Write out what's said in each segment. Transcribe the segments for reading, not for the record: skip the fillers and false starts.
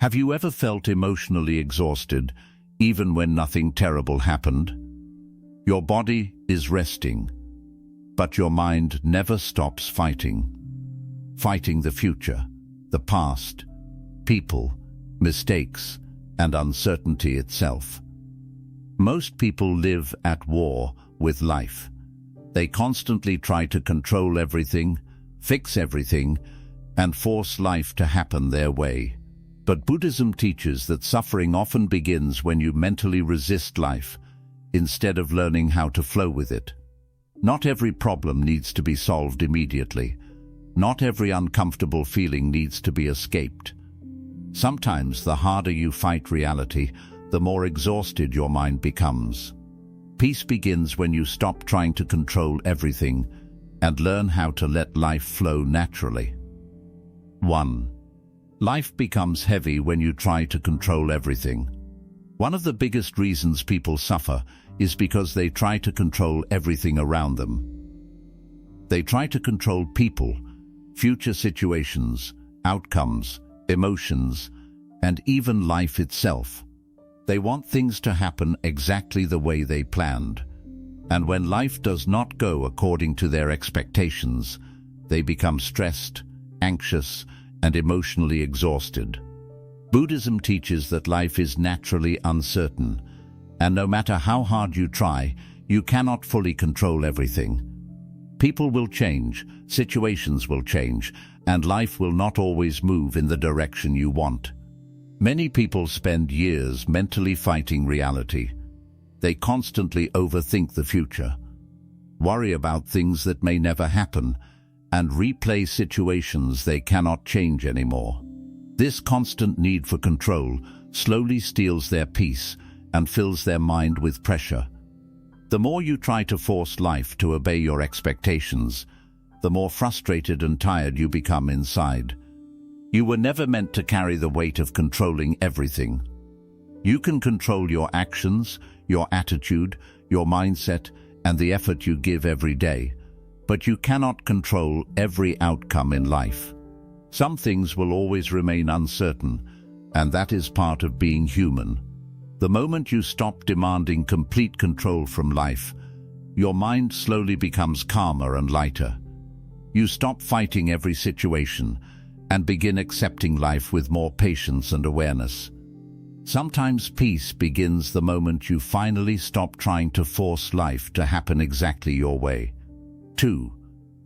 Have you ever felt emotionally exhausted, even when nothing terrible happened? Your body is resting, but your mind never stops fighting. Fighting the future, the past, people, mistakes, and uncertainty itself. Most people live at war with life. They constantly try to control everything, fix everything, and force life to happen their way. But Buddhism teaches that suffering often begins when you mentally resist life, instead of learning how to flow with it. Not every problem needs to be solved immediately. Not every uncomfortable feeling needs to be escaped. Sometimes the harder you fight reality, the more exhausted your mind becomes. Peace begins when you stop trying to control everything and learn how to let life flow naturally. 1. Life becomes heavy when you try to control everything. One of the biggest reasons people suffer is because they try to control everything around them. They try to control people, future situations, outcomes, emotions, and even life itself. They want things to happen exactly the way they planned. And when life does not go according to their expectations, they become stressed, anxious, and emotionally exhausted. Buddhism teaches that life is naturally uncertain, and no matter how hard you try, you cannot fully control everything. People will change, situations will change, and life will not always move in the direction you want. Many people spend years mentally fighting reality. They constantly overthink the future, worry about things that may never happen, and replay situations they cannot change anymore. This constant need for control slowly steals their peace and fills their mind with pressure. The more you try to force life to obey your expectations, the more frustrated and tired you become inside. You were never meant to carry the weight of controlling everything. You can control your actions, your attitude, your mindset, and the effort you give every day, but you cannot control every outcome in life. Some things will always remain uncertain, and that is part of being human. The moment you stop demanding complete control from life, your mind slowly becomes calmer and lighter. You stop fighting every situation and begin accepting life with more patience and awareness. Sometimes peace begins the moment you finally stop trying to force life to happen exactly your way. 2.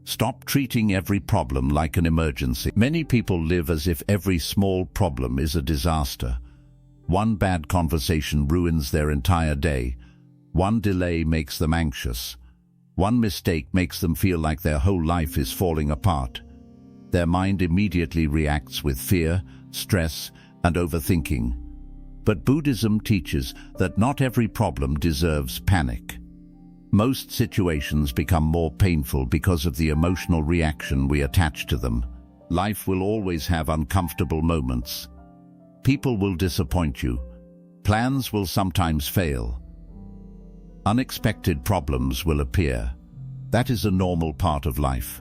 Stop treating every problem like an emergency. Many people live as if every small problem is a disaster. One bad conversation ruins their entire day. One delay makes them anxious. One mistake makes them feel like their whole life is falling apart. Their mind immediately reacts with fear, stress, and overthinking. But Buddhism teaches that not every problem deserves panic. Most situations become more painful because of the emotional reaction we attach to them. Life will always have uncomfortable moments. People will disappoint you. Plans will sometimes fail. Unexpected problems will appear. That is a normal part of life.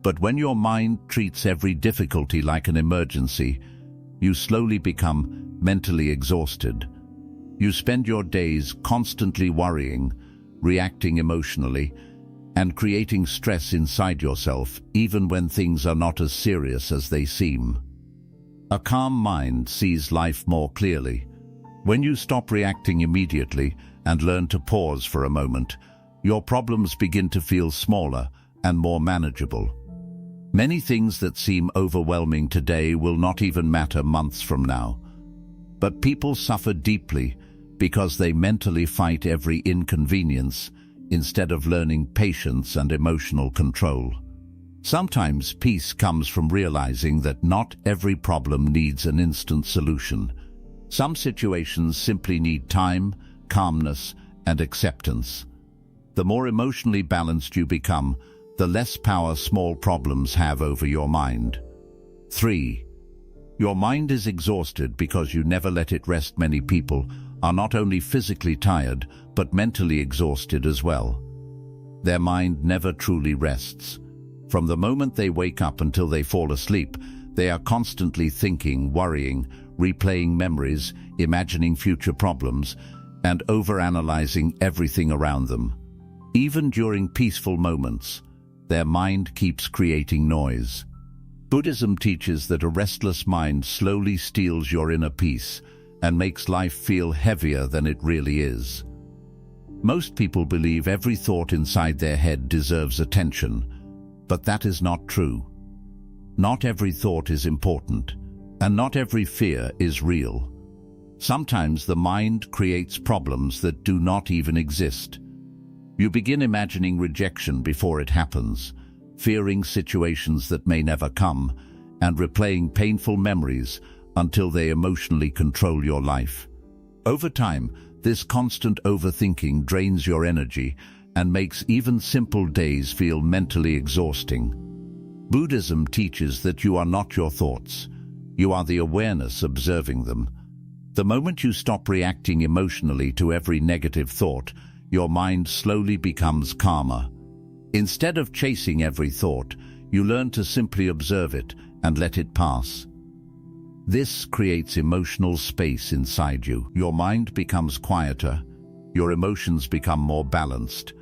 But when your mind treats every difficulty like an emergency, you slowly become mentally exhausted. You spend your days constantly worrying, reacting emotionally, and creating stress inside yourself, even when things are not as serious as they seem. A calm mind sees life more clearly. When you stop reacting immediately and learn to pause for a moment, your problems begin to feel smaller and more manageable. Many things that seem overwhelming today will not even matter months from now. But people suffer deeply because they mentally fight every inconvenience instead of learning patience and emotional control. Sometimes peace comes from realizing that not every problem needs an instant solution. Some situations simply need time, calmness, and acceptance. The more emotionally balanced you become, the less power small problems have over your mind. 3. Your mind is exhausted because you never let it rest. Many people are not only physically tired, but mentally exhausted as well. Their mind never truly rests. From the moment they wake up until they fall asleep, they are constantly thinking, worrying, replaying memories, imagining future problems, and overanalyzing everything around them. Even during peaceful moments, their mind keeps creating noise. Buddhism teaches that a restless mind slowly steals your inner peace and makes life feel heavier than it really is. Most people believe every thought inside their head deserves attention, but that is not true. Not every thought is important, and not every fear is real. Sometimes the mind creates problems that do not even exist. You begin imagining rejection before it happens, fearing situations that may never come, and replaying painful memories until they emotionally control your life. Over time, this constant overthinking drains your energy and makes even simple days feel mentally exhausting. Buddhism teaches that you are not your thoughts. You are the awareness observing them. The moment you stop reacting emotionally to every negative thought, your mind slowly becomes calmer. Instead of chasing every thought, you learn to simply observe it and let it pass. This creates emotional space inside you. Your mind becomes quieter, your emotions become more balanced,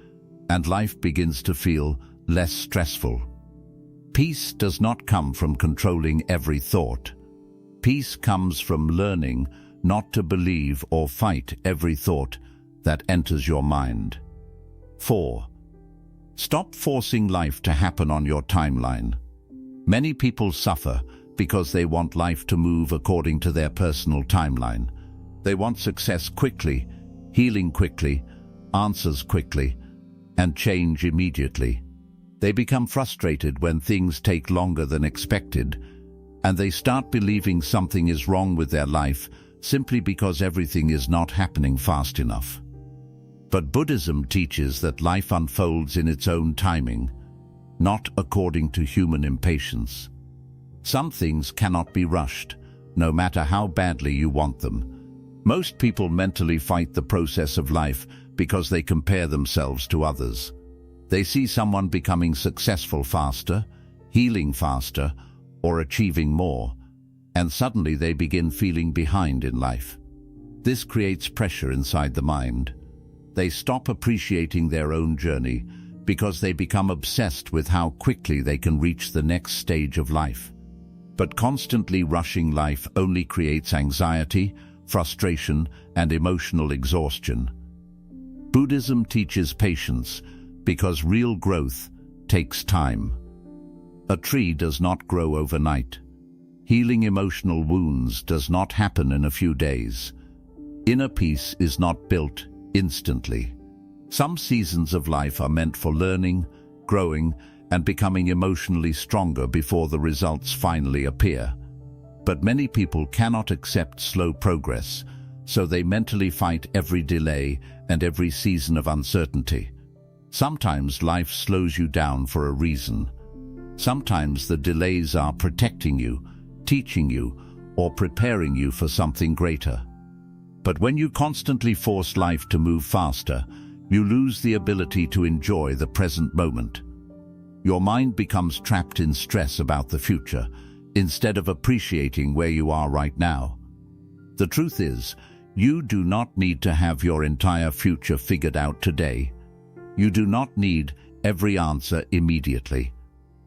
and life begins to feel less stressful. Peace does not come from controlling every thought. Peace comes from learning not to believe or fight every thought that enters your mind. 4. Stop forcing life to happen on your timeline. Many people suffer because they want life to move according to their personal timeline. They want success quickly, healing quickly, answers quickly, and change immediately. They become frustrated when things take longer than expected, and they start believing something is wrong with their life simply because everything is not happening fast enough. But Buddhism teaches that life unfolds in its own timing, not according to human impatience. Some things cannot be rushed, no matter how badly you want them. Most people mentally fight the process of life because they compare themselves to others. They see someone becoming successful faster, healing faster, or achieving more, and suddenly they begin feeling behind in life. This creates pressure inside the mind. They stop appreciating their own journey because they become obsessed with how quickly they can reach the next stage of life. But constantly rushing life only creates anxiety, frustration, and emotional exhaustion. Buddhism teaches patience because real growth takes time. A tree does not grow overnight. Healing emotional wounds does not happen in a few days. Inner peace is not built instantly. Some seasons of life are meant for learning, growing, and becoming emotionally stronger before the results finally appear. But many people cannot accept slow progress, so they mentally fight every delay and every season of uncertainty. Sometimes life slows you down for a reason. Sometimes the delays are protecting you, teaching you, or preparing you for something greater. But when you constantly force life to move faster, you lose the ability to enjoy the present moment. Your mind becomes trapped in stress about the future, instead of appreciating where you are right now. The truth is, you do not need to have your entire future figured out today. You do not need every answer immediately.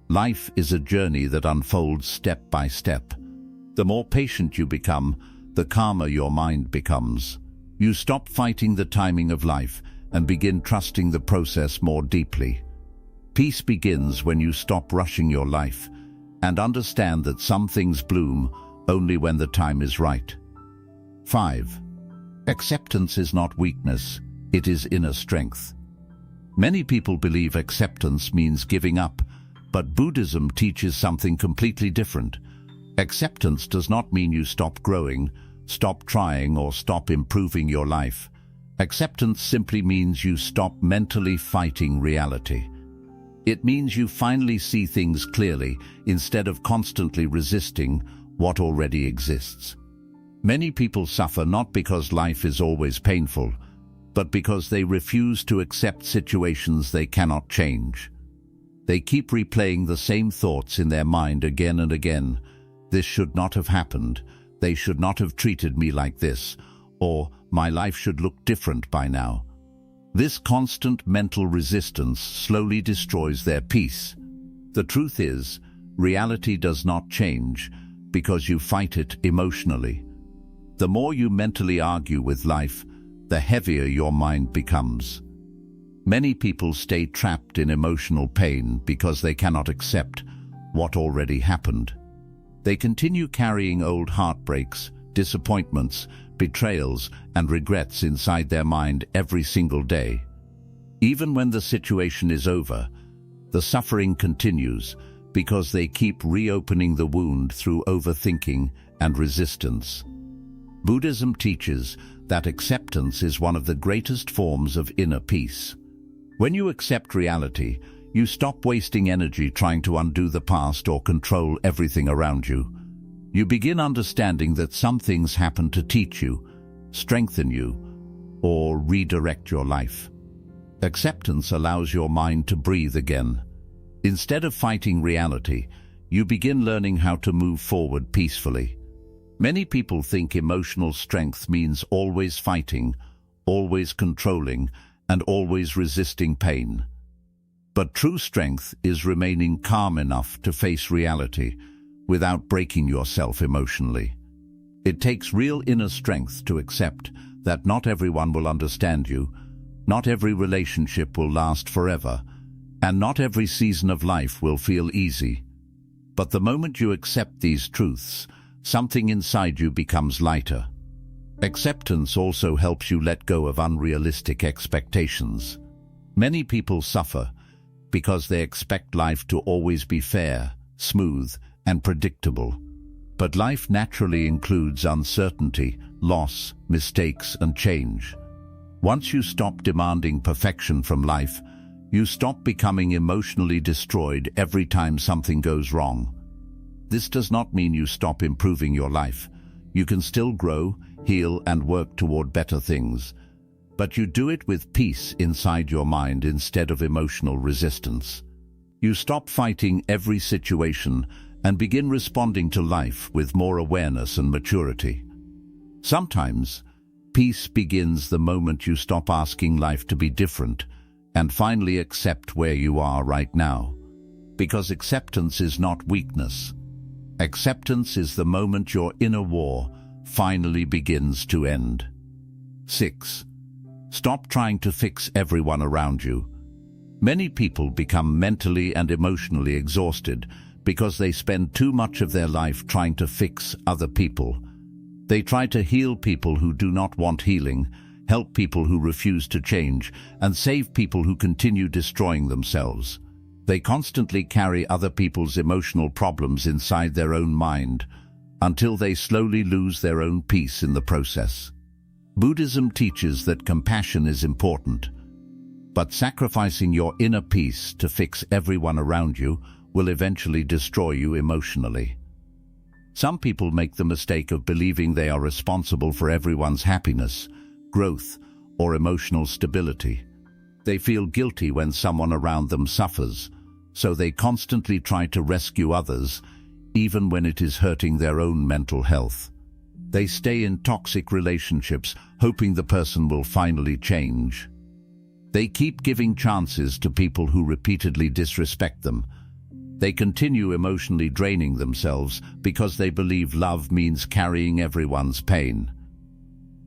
Life is a journey that unfolds step by step. The more patient you become, the calmer your mind becomes. You stop fighting the timing of life and begin trusting the process more deeply. Peace begins when you stop rushing your life and understand that some things bloom only when the time is right. 5. Acceptance is not weakness, it is inner strength. Many people believe acceptance means giving up, but Buddhism teaches something completely different. Acceptance does not mean you stop growing, stop trying, or stop improving your life. Acceptance simply means you stop mentally fighting reality. It means you finally see things clearly instead of constantly resisting what already exists. Many people suffer not because life is always painful, but because they refuse to accept situations they cannot change. They keep replaying the same thoughts in their mind again and again. This should not have happened. "They should not have treated me like this," or "My life should look different by now." This constant mental resistance slowly destroys their peace. The truth is, reality does not change because you fight it emotionally. The more you mentally argue with life, the heavier your mind becomes. Many people stay trapped in emotional pain because they cannot accept what already happened. They continue carrying old heartbreaks, disappointments, betrayals, and regrets inside their mind every single day. Even when the situation is over, the suffering continues because they keep reopening the wound through overthinking and resistance. Buddhism teaches that acceptance is one of the greatest forms of inner peace. When you accept reality, you stop wasting energy trying to undo the past or control everything around you. You begin understanding that some things happen to teach you, strengthen you, or redirect your life. Acceptance allows your mind to breathe again. Instead of fighting reality, you begin learning how to move forward peacefully. Many people think emotional strength means always fighting, always controlling, and always resisting pain. But true strength is remaining calm enough to face reality without breaking yourself emotionally. It takes real inner strength to accept that not everyone will understand you, not every relationship will last forever, and not every season of life will feel easy. But the moment you accept these truths, something inside you becomes lighter. Acceptance also helps you let go of unrealistic expectations. Many people suffer because they expect life to always be fair, smooth, and predictable. But life naturally includes uncertainty, loss, mistakes, and change. Once you stop demanding perfection from life, you stop becoming emotionally destroyed every time something goes wrong. This does not mean you stop improving your life. You can still grow, heal, and work toward better things. But you do it with peace inside your mind instead of emotional resistance. You stop fighting every situation and begin responding to life with more awareness and maturity. Sometimes, peace begins the moment you stop asking life to be different and finally accept where you are right now. Because acceptance is not weakness. Acceptance is the moment your inner war finally begins to end. 6. Stop trying to fix everyone around you. Many people become mentally and emotionally exhausted because they spend too much of their life trying to fix other people. They try to heal people who do not want healing, help people who refuse to change, and save people who continue destroying themselves. They constantly carry other people's emotional problems inside their own mind until they slowly lose their own peace in the process. Buddhism teaches that compassion is important, but sacrificing your inner peace to fix everyone around you will eventually destroy you emotionally. Some people make the mistake of believing they are responsible for everyone's happiness, growth, or emotional stability. They feel guilty when someone around them suffers, so they constantly try to rescue others, even when it is hurting their own mental health. They stay in toxic relationships, hoping the person will finally change. They keep giving chances to people who repeatedly disrespect them. They continue emotionally draining themselves because they believe love means carrying everyone's pain.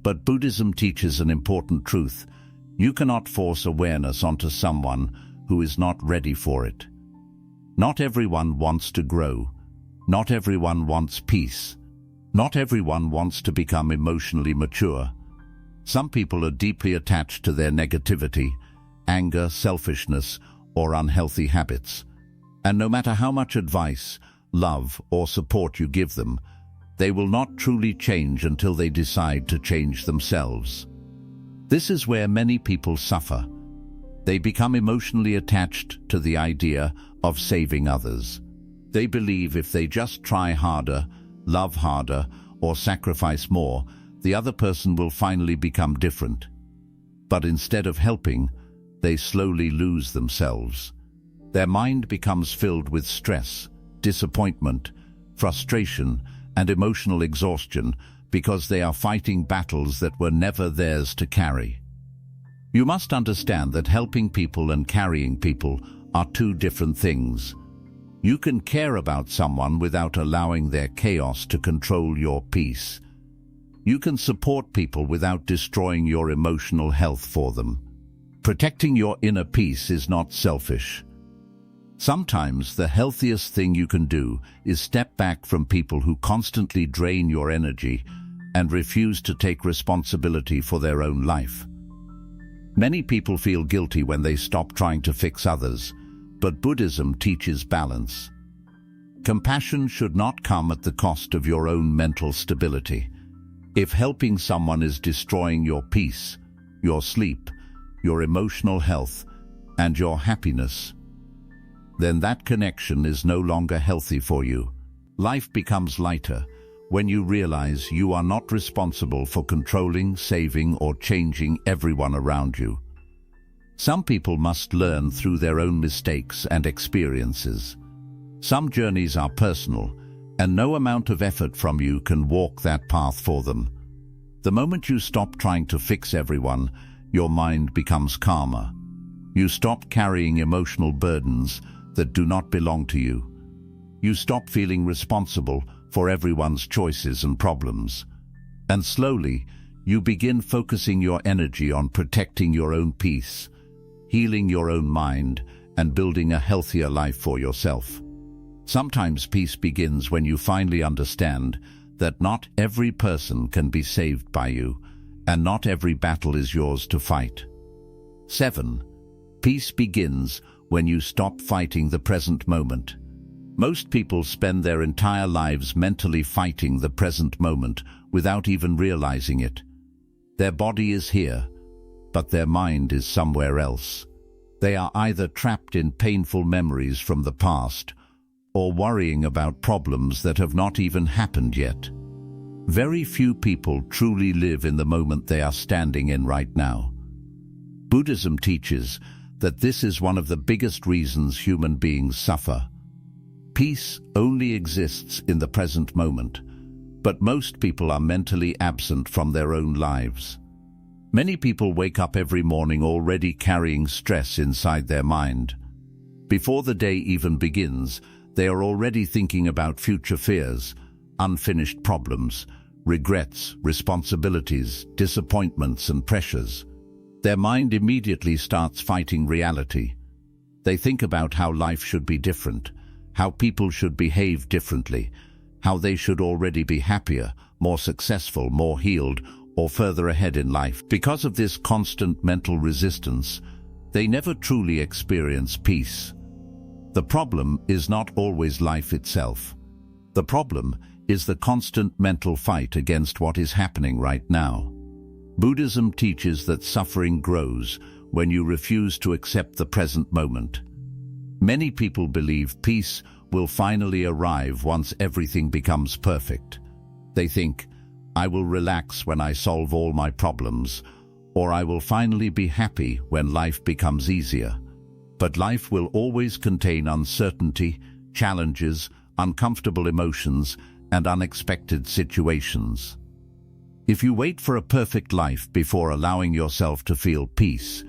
But Buddhism teaches an important truth. You cannot force awareness onto someone who is not ready for it. Not everyone wants to grow. Not everyone wants peace. Not everyone wants to become emotionally mature. Some people are deeply attached to their negativity, anger, selfishness, or unhealthy habits. And no matter how much advice, love, or support you give them, they will not truly change until they decide to change themselves. This is where many people suffer. They become emotionally attached to the idea of saving others. They believe if they just try harder, love harder, or sacrifice more, the other person will finally become different. But instead of helping, they slowly lose themselves. Their mind becomes filled with stress, disappointment, frustration, and emotional exhaustion because they are fighting battles that were never theirs to carry. You must understand that helping people and carrying people are two different things. You can care about someone without allowing their chaos to control your peace. You can support people without destroying your emotional health for them. Protecting your inner peace is not selfish. Sometimes the healthiest thing you can do is step back from people who constantly drain your energy and refuse to take responsibility for their own life. Many people feel guilty when they stop trying to fix others, but Buddhism teaches balance. Compassion should not come at the cost of your own mental stability. If helping someone is destroying your peace, your sleep, your emotional health, and your happiness, then that connection is no longer healthy for you. Life becomes lighter when you realize you are not responsible for controlling, saving, or changing everyone around you. Some people must learn through their own mistakes and experiences. Some journeys are personal, and no amount of effort from you can walk that path for them. The moment you stop trying to fix everyone, your mind becomes calmer. You stop carrying emotional burdens that do not belong to you. You stop feeling responsible for everyone's choices and problems. And slowly, you begin focusing your energy on protecting your own peace, healing your own mind, and building a healthier life for yourself. Sometimes peace begins when you finally understand that not every person can be saved by you, and not every battle is yours to fight. 7. Peace begins when you stop fighting the present moment. Most people spend their entire lives mentally fighting the present moment without even realizing it. Their body is here, but their mind is somewhere else. They are either trapped in painful memories from the past or worrying about problems that have not even happened yet. Very few people truly live in the moment they are standing in right now. Buddhism teaches that this is one of the biggest reasons human beings suffer. Peace only exists in the present moment, but most people are mentally absent from their own lives. Many people wake up every morning already carrying stress inside their mind. Before the day even begins, they are already thinking about future fears, unfinished problems, regrets, responsibilities, disappointments, and pressures. Their mind immediately starts fighting reality. They think about how life should be different, how people should behave differently, how they should already be happier, more successful, more healed, or further ahead in life. Because of this constant mental resistance, they never truly experience peace. The problem is not always life itself. The problem is the constant mental fight against what is happening right now. Buddhism teaches that suffering grows when you refuse to accept the present moment. Many people believe peace will finally arrive once everything becomes perfect. They think, I will relax when I solve all my problems, or I will finally be happy when life becomes easier. But life will always contain uncertainty, challenges, uncomfortable emotions, and unexpected situations. If you wait for a perfect life before allowing yourself to feel peace,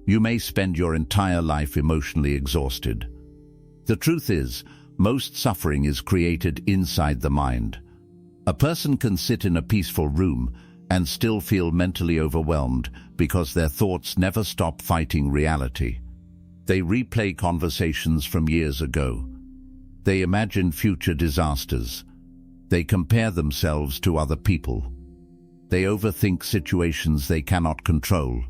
you may spend your entire life emotionally exhausted. The truth is, most suffering is created inside the mind. A person can sit in a peaceful room and still feel mentally overwhelmed because their thoughts never stop fighting reality. They replay conversations from years ago. They imagine future disasters. They compare themselves to other people. They overthink situations they cannot control.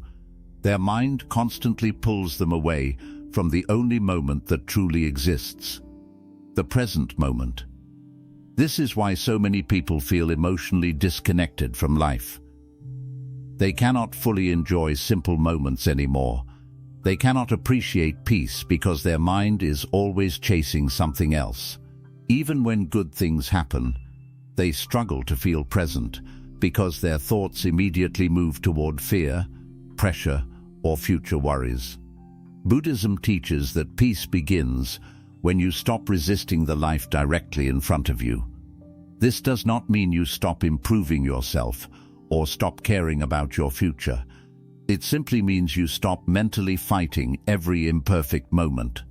Their mind constantly pulls them away from the only moment that truly exists, the present moment. This is why so many people feel emotionally disconnected from life. They cannot fully enjoy simple moments anymore. They cannot appreciate peace because their mind is always chasing something else. Even when good things happen, they struggle to feel present because their thoughts immediately move toward fear, pressure, or future worries. Buddhism teaches that peace begins when you stop resisting the life directly in front of you. This does not mean you stop improving yourself or stop caring about your future. It simply means you stop mentally fighting every imperfect moment.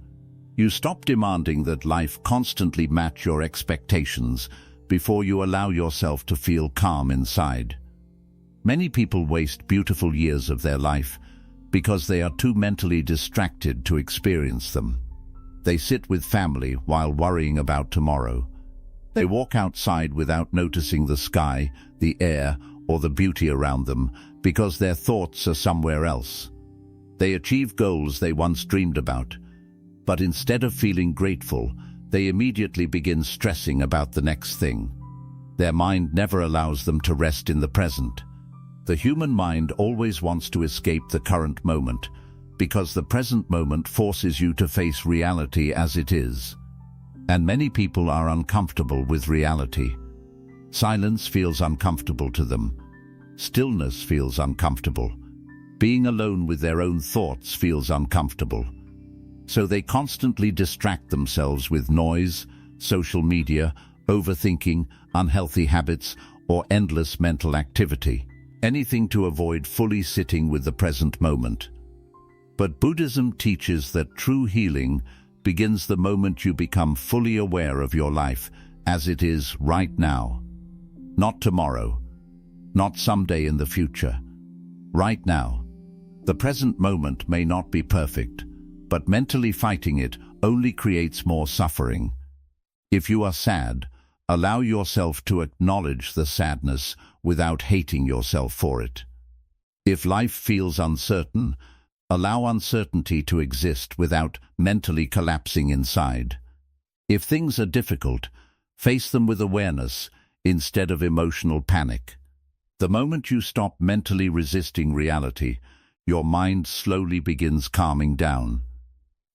You stop demanding that life constantly match your expectations before you allow yourself to feel calm inside. Many people waste beautiful years of their life because they are too mentally distracted to experience them. They sit with family while worrying about tomorrow. They walk outside without noticing the sky, the air, or the beauty around them because their thoughts are somewhere else. They achieve goals they once dreamed about, but instead of feeling grateful, they immediately begin stressing about the next thing. Their mind never allows them to rest in the present. The human mind always wants to escape the current moment because the present moment forces you to face reality as it is. And many people are uncomfortable with reality. Silence feels uncomfortable to them. Stillness feels uncomfortable. Being alone with their own thoughts feels uncomfortable. So they constantly distract themselves with noise, social media, overthinking, unhealthy habits, or endless mental activity. Anything to avoid fully sitting with the present moment. But Buddhism teaches that true healing begins the moment you become fully aware of your life as it is right now. Not tomorrow, not someday in the future. Right now. The present moment may not be perfect, but mentally fighting it only creates more suffering. If you are sad, allow yourself to acknowledge the sadness without hating yourself for it. If life feels uncertain, allow uncertainty to exist without mentally collapsing inside. If things are difficult, face them with awareness instead of emotional panic. The moment you stop mentally resisting reality, your mind slowly begins calming down.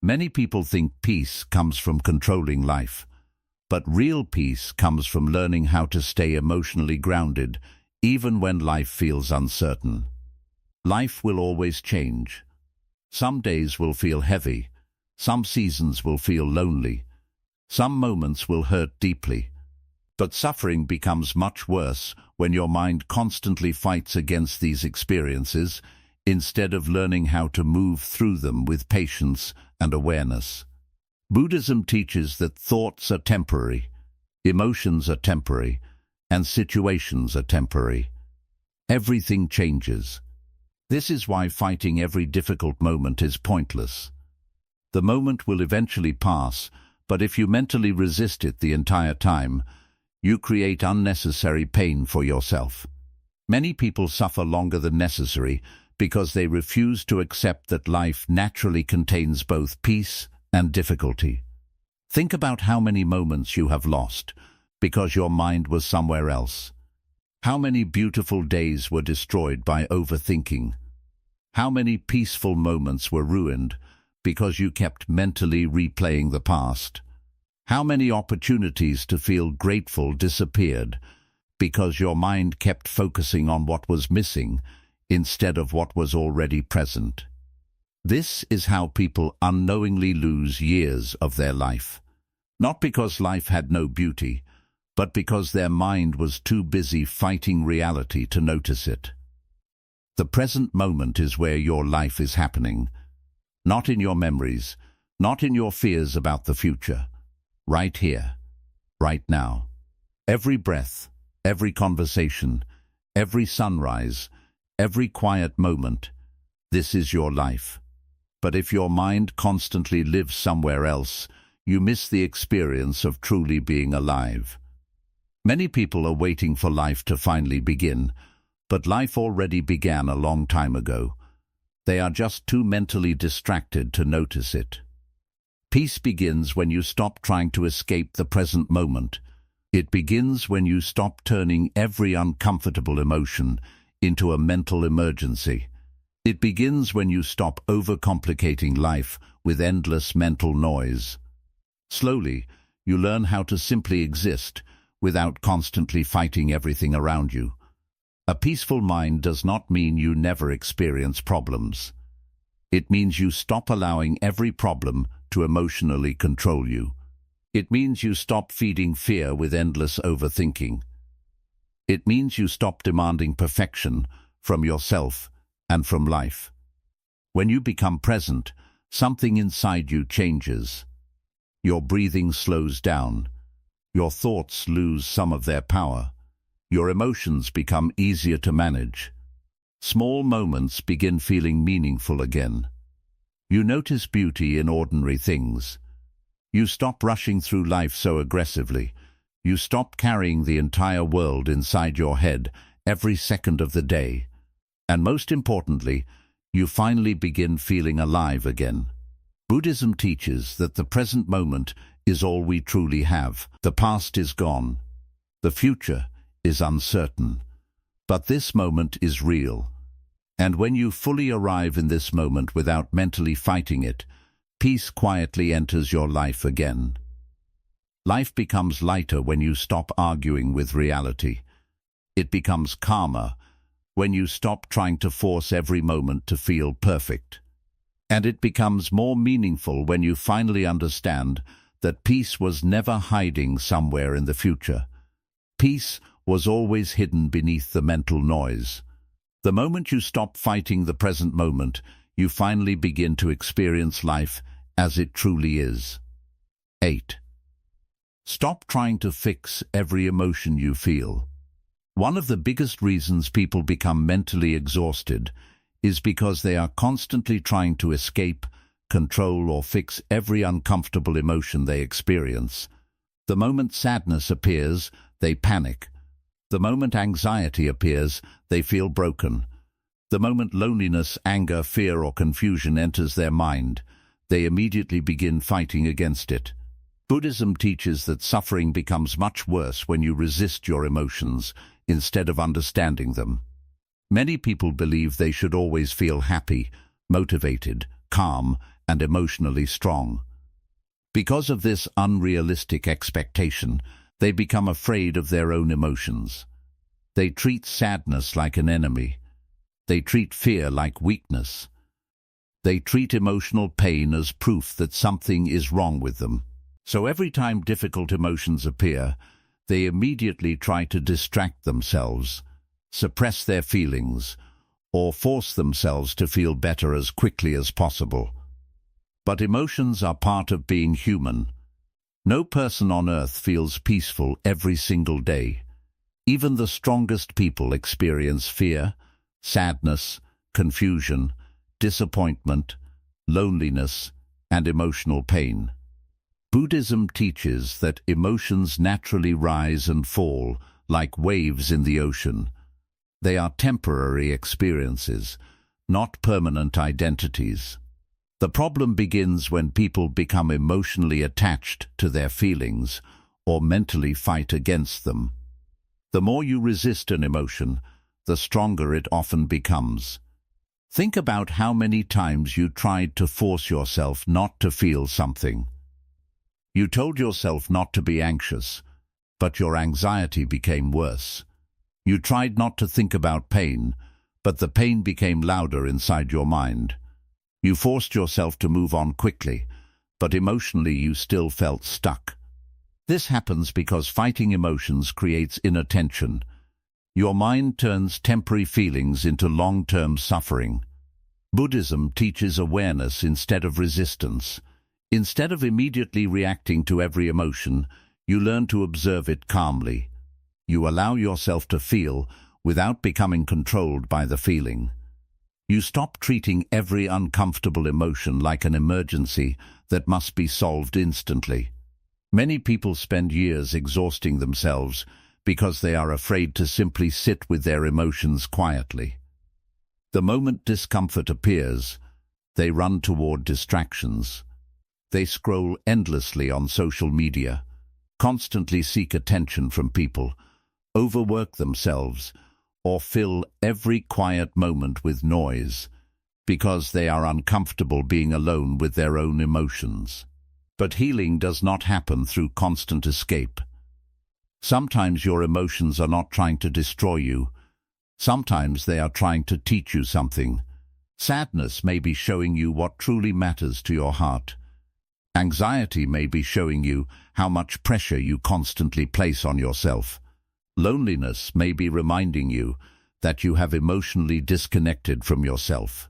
Many people think peace comes from controlling life, but real peace comes from learning how to stay emotionally grounded even when life feels uncertain. Life will always change. Some days will feel heavy, some seasons will feel lonely, some moments will hurt deeply. But suffering becomes much worse when your mind constantly fights against these experiences instead of learning how to move through them with patience and awareness. Buddhism teaches that thoughts are temporary, emotions are temporary, and situations are temporary. Everything changes. This is why fighting every difficult moment is pointless. The moment will eventually pass, but if you mentally resist it the entire time, you create unnecessary pain for yourself. Many people suffer longer than necessary because they refuse to accept that life naturally contains both peace and difficulty. Think about how many moments you have lost because your mind was somewhere else. How many beautiful days were destroyed by overthinking? How many peaceful moments were ruined because you kept mentally replaying the past? How many opportunities to feel grateful disappeared because your mind kept focusing on what was missing instead of what was already present? This is how people unknowingly lose years of their life. Not because life had no beauty, but because their mind was too busy fighting reality to notice it. The present moment is where your life is happening, not in your memories, not in your fears about the future. Right here, right now. Every breath, every conversation, every sunrise, every quiet moment, this is your life. But if your mind constantly lives somewhere else, you miss the experience of truly being alive. Many people are waiting for life to finally begin, but life already began a long time ago. They are just too mentally distracted to notice it. Peace begins when you stop trying to escape the present moment. It begins when you stop turning every uncomfortable emotion into a mental emergency. It begins when you stop overcomplicating life with endless mental noise. Slowly, you learn how to simply exist without constantly fighting everything around you. A peaceful mind does not mean you never experience problems. It means you stop allowing every problem to emotionally control you. It means you stop feeding fear with endless overthinking. It means you stop demanding perfection from yourself and from life. When you become present, something inside you changes. Your breathing slows down. Your thoughts lose some of their power. Your emotions become easier to manage. Small moments begin feeling meaningful again. You notice beauty in ordinary things. You stop rushing through life so aggressively. You stop carrying the entire world inside your head every second of the day. And most importantly, you finally begin feeling alive again. Buddhism teaches that the present moment is all we truly have. The past is gone. The future is uncertain. But this moment is real. And when you fully arrive in this moment without mentally fighting it, peace quietly enters your life again. Life becomes lighter when you stop arguing with reality. It becomes calmer when you stop trying to force every moment to feel perfect. And it becomes more meaningful when you finally understand that peace was never hiding somewhere in the future. Peace was always hidden beneath the mental noise. The moment you stop fighting the present moment, you finally begin to experience life as it truly is. 8. Stop trying to fix every emotion you feel. One of the biggest reasons people become mentally exhausted is because they are constantly trying to escape, control, or fix every uncomfortable emotion they experience. The moment sadness appears, they panic. The moment anxiety appears, they feel broken. The moment loneliness, anger, fear, or confusion enters their mind, they immediately begin fighting against it. Buddhism teaches that suffering becomes much worse when you resist your emotions instead of understanding them. Many people believe they should always feel happy, motivated, calm, and emotionally strong. Because of this unrealistic expectation, they become afraid of their own emotions. They treat sadness like an enemy. They treat fear like weakness. They treat emotional pain as proof that something is wrong with them. So every time difficult emotions appear, they immediately try to distract themselves, suppress their feelings, or force themselves to feel better as quickly as possible. But emotions are part of being human. No person on earth feels peaceful every single day. Even the strongest people experience fear, sadness, confusion, disappointment, loneliness, and emotional pain. Buddhism teaches that emotions naturally rise and fall like waves in the ocean. They are temporary experiences, not permanent identities. The problem begins when people become emotionally attached to their feelings or mentally fight against them. The more you resist an emotion, the stronger it often becomes. Think about how many times you tried to force yourself not to feel something. You told yourself not to be anxious, but your anxiety became worse. You tried not to think about pain, but the pain became louder inside your mind. You forced yourself to move on quickly, but emotionally you still felt stuck. This happens because fighting emotions creates inattention. Your mind turns temporary feelings into long-term suffering. Buddhism teaches awareness instead of resistance. Instead of immediately reacting to every emotion, you learn to observe it calmly. You allow yourself to feel without becoming controlled by the feeling. You stop treating every uncomfortable emotion like an emergency that must be solved instantly. Many people spend years exhausting themselves because they are afraid to simply sit with their emotions quietly. The moment discomfort appears, they run toward distractions. They scroll endlessly on social media, constantly seek attention from people, overwork themselves, or fill every quiet moment with noise, because they are uncomfortable being alone with their own emotions. But healing does not happen through constant escape. Sometimes your emotions are not trying to destroy you. Sometimes they are trying to teach you something. Sadness may be showing you what truly matters to your heart. Anxiety may be showing you how much pressure you constantly place on yourself. Loneliness may be reminding you that you have emotionally disconnected from yourself.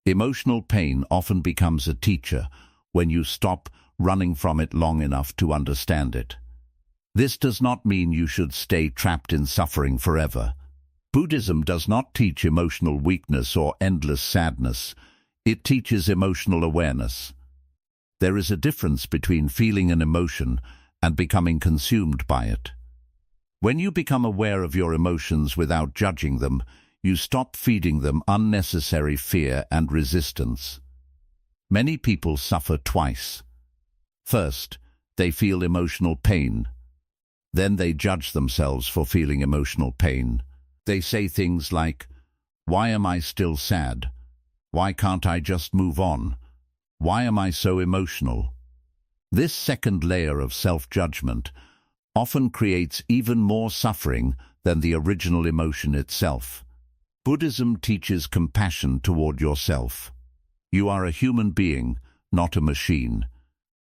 Emotional pain often becomes a teacher when you stop running from it long enough to understand it. This does not mean you should stay trapped in suffering forever. Buddhism does not teach emotional weakness or endless sadness. It teaches emotional awareness. There is a difference between feeling an emotion and becoming consumed by it. When you become aware of your emotions without judging them, you stop feeding them unnecessary fear and resistance. Many people suffer twice. First, they feel emotional pain. Then they judge themselves for feeling emotional pain. They say things like, "Why am I still sad? Why can't I just move on? Why am I so emotional?" This second layer of self-judgment often creates even more suffering than the original emotion itself. Buddhism teaches compassion toward yourself. You are a human being, not a machine.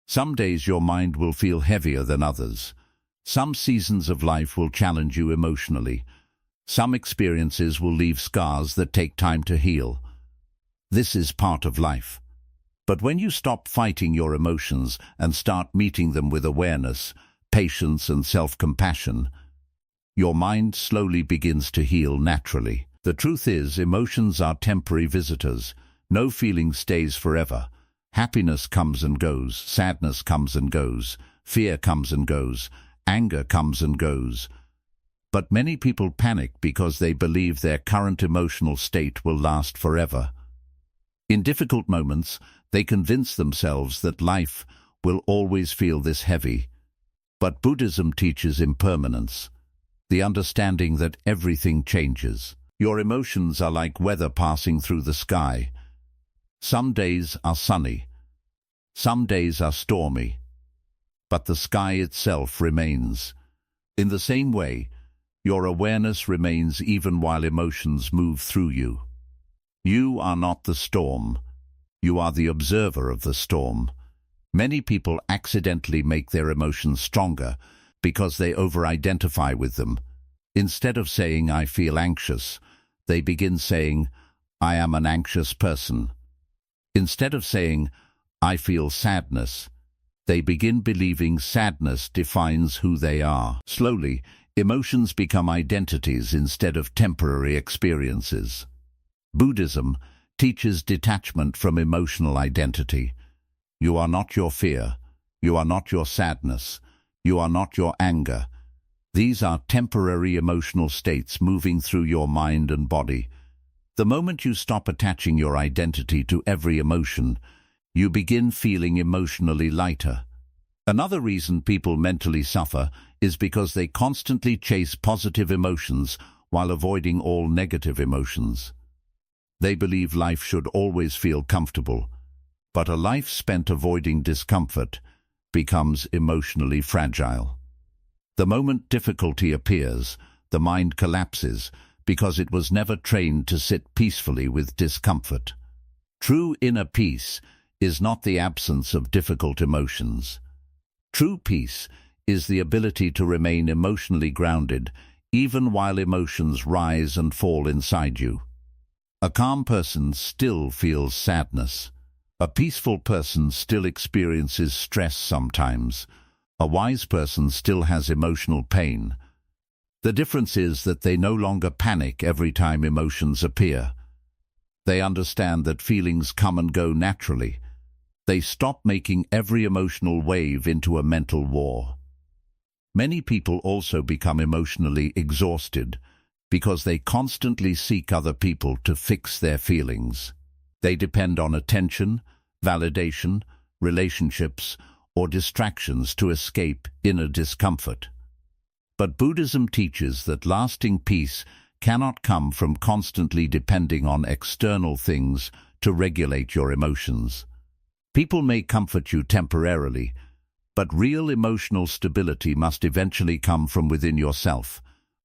Some days your mind will feel heavier than others. Some seasons of life will challenge you emotionally. Some experiences will leave scars that take time to heal. This is part of life. But when you stop fighting your emotions and start meeting them with awareness, patience and self-compassion, your mind slowly begins to heal naturally. The truth is, emotions are temporary visitors. No feeling stays forever. Happiness comes and goes, sadness comes and goes, fear comes and goes, anger comes and goes. But many people panic because they believe their current emotional state will last forever. In difficult moments, they convince themselves that life will always feel this heavy. But Buddhism teaches impermanence, the understanding that everything changes. Your emotions are like weather passing through the sky. Some days are sunny, some days are stormy, but the sky itself remains. In the same way, your awareness remains even while emotions move through you. You are not the storm. You are the observer of the storm. Many people accidentally make their emotions stronger because they over-identify with them. Instead of saying, "I feel anxious," they begin saying, "I am an anxious person." Instead of saying, "I feel sadness," they begin believing sadness defines who they are. Slowly, emotions become identities instead of temporary experiences. Buddhism teaches detachment from emotional identity. You are not your fear. You are not your sadness. You are not your anger. These are temporary emotional states moving through your mind and body. The moment you stop attaching your identity to every emotion, you begin feeling emotionally lighter. Another reason people mentally suffer is because they constantly chase positive emotions while avoiding all negative emotions. They believe life should always feel comfortable, but a life spent avoiding discomfort becomes emotionally fragile. The moment difficulty appears, the mind collapses because it was never trained to sit peacefully with discomfort. True inner peace is not the absence of difficult emotions. True peace is the ability to remain emotionally grounded even while emotions rise and fall inside you. A calm person still feels sadness. A peaceful person still experiences stress sometimes. A wise person still has emotional pain. The difference is that they no longer panic every time emotions appear. They understand that feelings come and go naturally. They stop making every emotional wave into a mental war. Many people also become emotionally exhausted because they constantly seek other people to fix their feelings. They depend on attention, validation, relationships, or distractions to escape inner discomfort. But Buddhism teaches that lasting peace cannot come from constantly depending on external things to regulate your emotions. People may comfort you temporarily, but real emotional stability must eventually come from within yourself.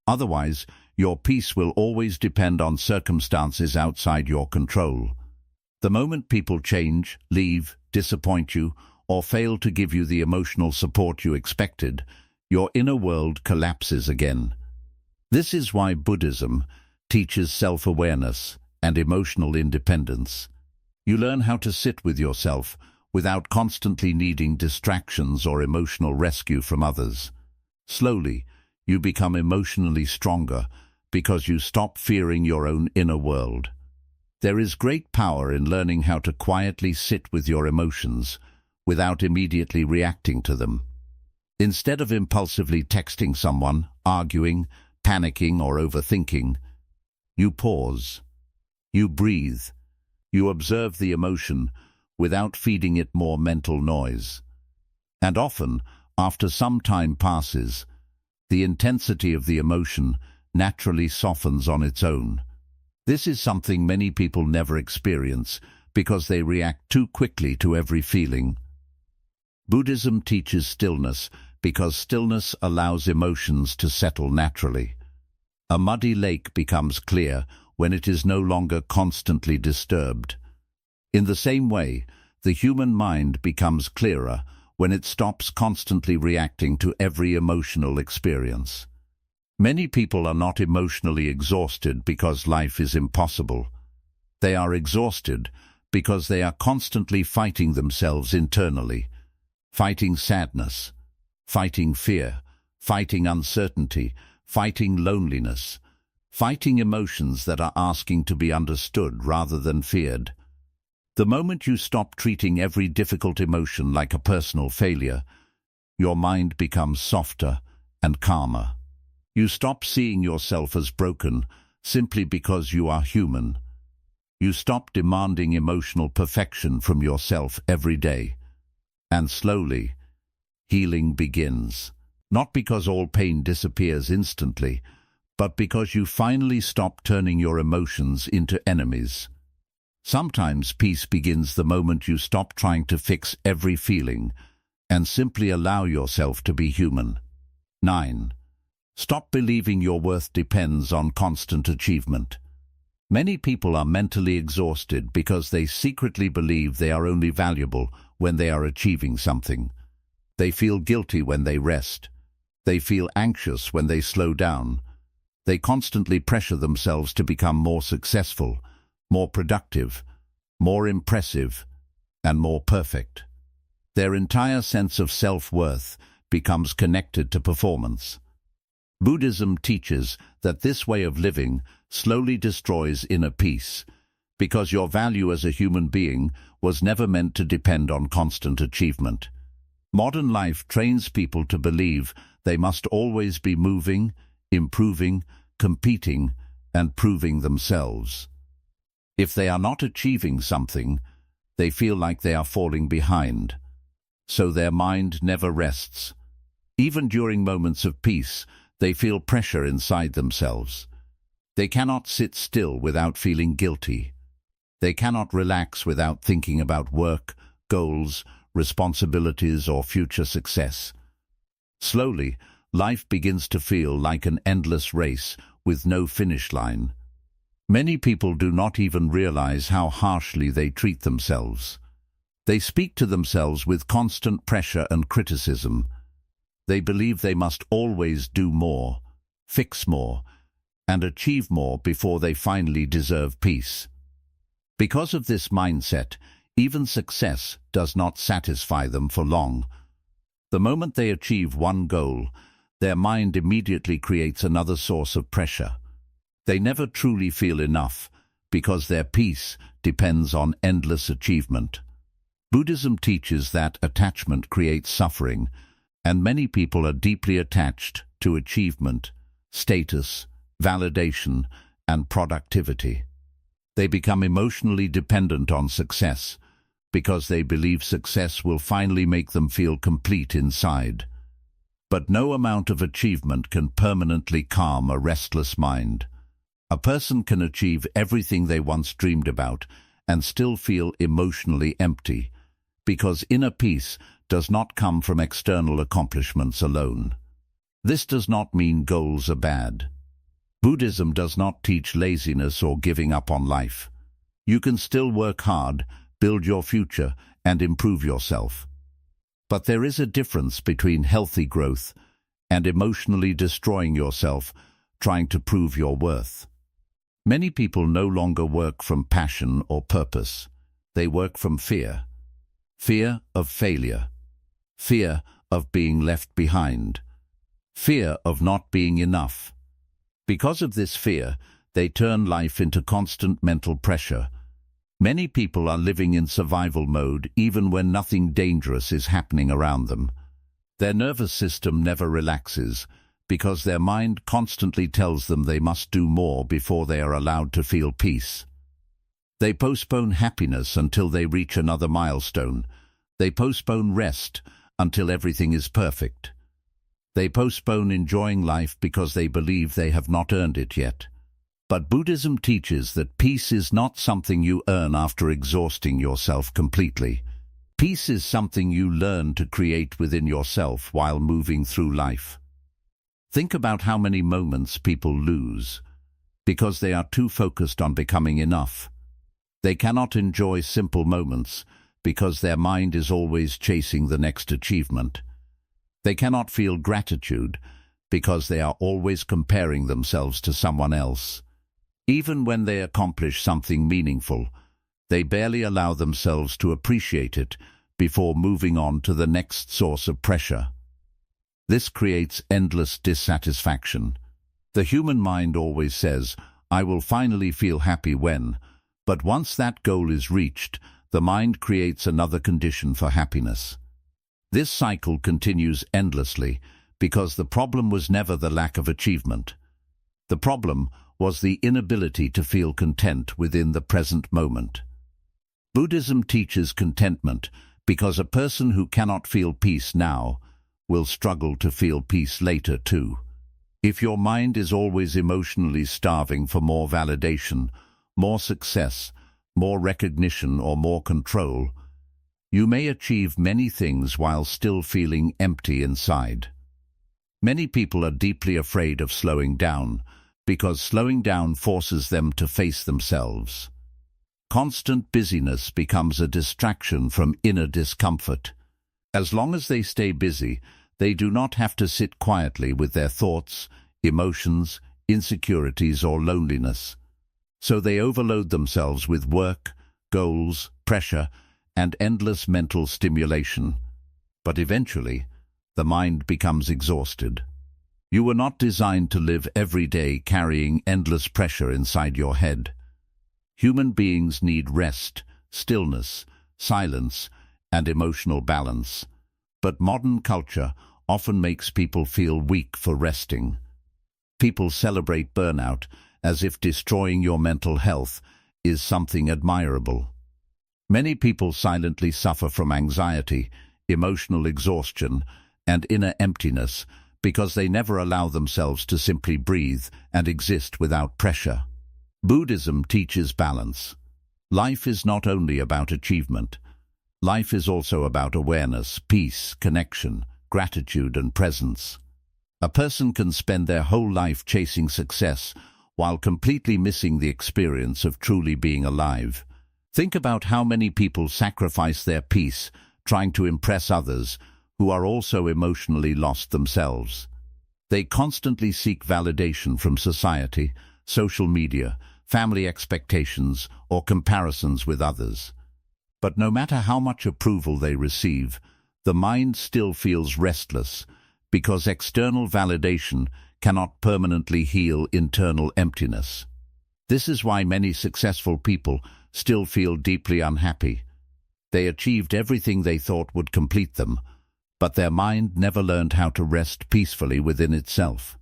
Otherwise, your peace will always depend on circumstances outside your control. The moment people change, leave, disappoint you, or fail to give you the emotional support you expected, your inner world collapses again. This is why Buddhism teaches self-awareness and emotional independence. You learn how to sit with yourself without constantly needing distractions or emotional rescue from others. Slowly, you become emotionally stronger because you stop fearing your own inner world. There is great power in learning how to quietly sit with your emotions without immediately reacting to them. Instead of impulsively texting someone, arguing, panicking, or overthinking, you pause. You breathe. You observe the emotion without feeding it more mental noise. And often, after some time passes, the intensity of the emotion naturally softens on its own. This is something many people never experience because they react too quickly to every feeling. Buddhism teaches stillness because stillness allows emotions to settle naturally. A muddy lake becomes clear when it is no longer constantly disturbed. In the same way, the human mind becomes clearer when it stops constantly reacting to every emotional experience. Many people are not emotionally exhausted because life is impossible. They are exhausted because they are constantly fighting themselves internally, fighting sadness, fighting fear, fighting uncertainty, fighting loneliness, fighting emotions that are asking to be understood rather than feared. The moment you stop treating every difficult emotion like a personal failure, your mind becomes softer and calmer. You stop seeing yourself as broken simply because you are human. You stop demanding emotional perfection from yourself every day. And slowly, healing begins. Not because all pain disappears instantly, but because you finally stop turning your emotions into enemies. Sometimes peace begins the moment you stop trying to fix every feeling and simply allow yourself to be human. 9. Stop believing your worth depends on constant achievement. Many people are mentally exhausted because they secretly believe they are only valuable when they are achieving something. They feel guilty when they rest. They feel anxious when they slow down. They constantly pressure themselves to become more successful, more productive, more impressive, and more perfect. Their entire sense of self-worth becomes connected to performance. Buddhism teaches that this way of living slowly destroys inner peace, because your value as a human being was never meant to depend on constant achievement. Modern life trains people to believe they must always be moving, improving, competing, and proving themselves. If they are not achieving something, they feel like they are falling behind. So their mind never rests. Even during moments of peace, they feel pressure inside themselves. They cannot sit still without feeling guilty. They cannot relax without thinking about work, goals, responsibilities, or future success. Slowly, life begins to feel like an endless race with no finish line. Many people do not even realize how harshly they treat themselves. They speak to themselves with constant pressure and criticism. They believe they must always do more, fix more, and achieve more before they finally deserve peace. Because of this mindset, even success does not satisfy them for long. The moment they achieve one goal, their mind immediately creates another source of pressure. They never truly feel enough because their peace depends on endless achievement. Buddhism teaches that attachment creates suffering, and many people are deeply attached to achievement, status, validation, and productivity. They become emotionally dependent on success because they believe success will finally make them feel complete inside. But no amount of achievement can permanently calm a restless mind. A person can achieve everything they once dreamed about and still feel emotionally empty, because inner peace does not come from external accomplishments alone. This does not mean goals are bad. Buddhism does not teach laziness or giving up on life. You can still work hard, build your future, and improve yourself. But there is a difference between healthy growth and emotionally destroying yourself trying to prove your worth. Many people no longer work from passion or purpose. They work from fear. Fear of failure. Fear of being left behind. Fear of not being enough. Because of this fear, they turn life into constant mental pressure. Many people are living in survival mode even when nothing dangerous is happening around them. Their nervous system never relaxes because their mind constantly tells them they must do more before they are allowed to feel peace. They postpone happiness until they reach another milestone. They postpone rest until everything is perfect. They postpone enjoying life because they believe they have not earned it yet. But Buddhism teaches that peace is not something you earn after exhausting yourself completely. Peace is something you learn to create within yourself while moving through life. Think about how many moments people lose because they are too focused on becoming enough. They cannot enjoy simple moments because their mind is always chasing the next achievement. They cannot feel gratitude because they are always comparing themselves to someone else. Even when they accomplish something meaningful, they barely allow themselves to appreciate it before moving on to the next source of pressure. This creates endless dissatisfaction. The human mind always says, "I will finally feel happy when," but once that goal is reached, the mind creates another condition for happiness. This cycle continues endlessly because the problem was never the lack of achievement. The problem was the inability to feel content within the present moment. Buddhism teaches contentment because a person who cannot feel peace now will struggle to feel peace later too. If your mind is always emotionally starving for more validation, more success, more recognition or more control, you may achieve many things while still feeling empty inside. Many people are deeply afraid of slowing down because slowing down forces them to face themselves. Constant busyness becomes a distraction from inner discomfort. As long as they stay busy, they do not have to sit quietly with their thoughts, emotions, insecurities or loneliness. So they overload themselves with work, goals, pressure, and endless mental stimulation. But eventually, the mind becomes exhausted. You were not designed to live every day carrying endless pressure inside your head. Human beings need rest, stillness, silence, and emotional balance. But modern culture often makes people feel weak for resting. People celebrate burnout as if destroying your mental health is something admirable. Many people silently suffer from anxiety, emotional exhaustion, and inner emptiness because they never allow themselves to simply breathe and exist without pressure. Buddhism teaches balance. Life is not only about achievement. Life is also about awareness, peace, connection, gratitude, and presence. A person can spend their whole life chasing success while completely missing the experience of truly being alive. Think about how many people sacrifice their peace trying to impress others who are also emotionally lost themselves. They constantly seek validation from society, social media, family expectations, or comparisons with others. But no matter how much approval they receive, the mind still feels restless because external validation cannot permanently heal internal emptiness. This is why many successful people still feel deeply unhappy. They achieved everything they thought would complete them, but their mind never learned how to rest peacefully within itself.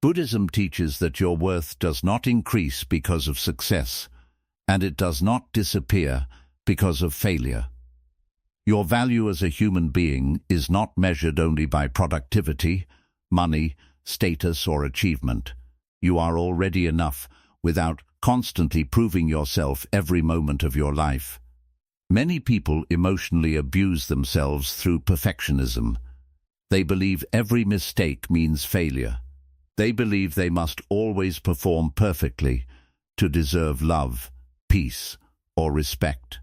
Buddhism teaches that your worth does not increase because of success, and it does not disappear because of failure. Your value as a human being is not measured only by productivity, money, status, or achievement. You are already enough without constantly proving yourself every moment of your life. Many people emotionally abuse themselves through perfectionism. They believe every mistake means failure. They believe they must always perform perfectly to deserve love, peace, or respect.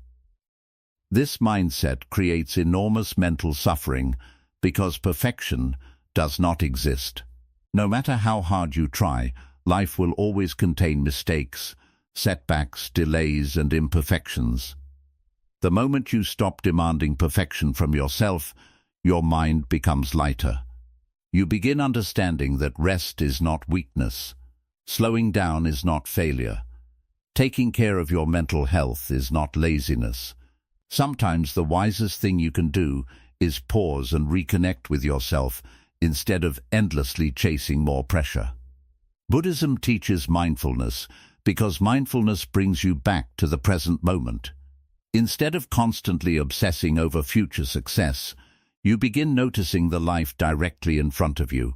This mindset creates enormous mental suffering because perfection does not exist. No matter how hard you try, life will always contain mistakes, setbacks, delays, and imperfections. The moment you stop demanding perfection from yourself, your mind becomes lighter. You begin understanding that rest is not weakness. Slowing down is not failure. Taking care of your mental health is not laziness. Sometimes the wisest thing you can do is pause and reconnect with yourself instead of endlessly chasing more pressure. Buddhism teaches mindfulness because mindfulness brings you back to the present moment. Instead of constantly obsessing over future success, you begin noticing the life directly in front of you.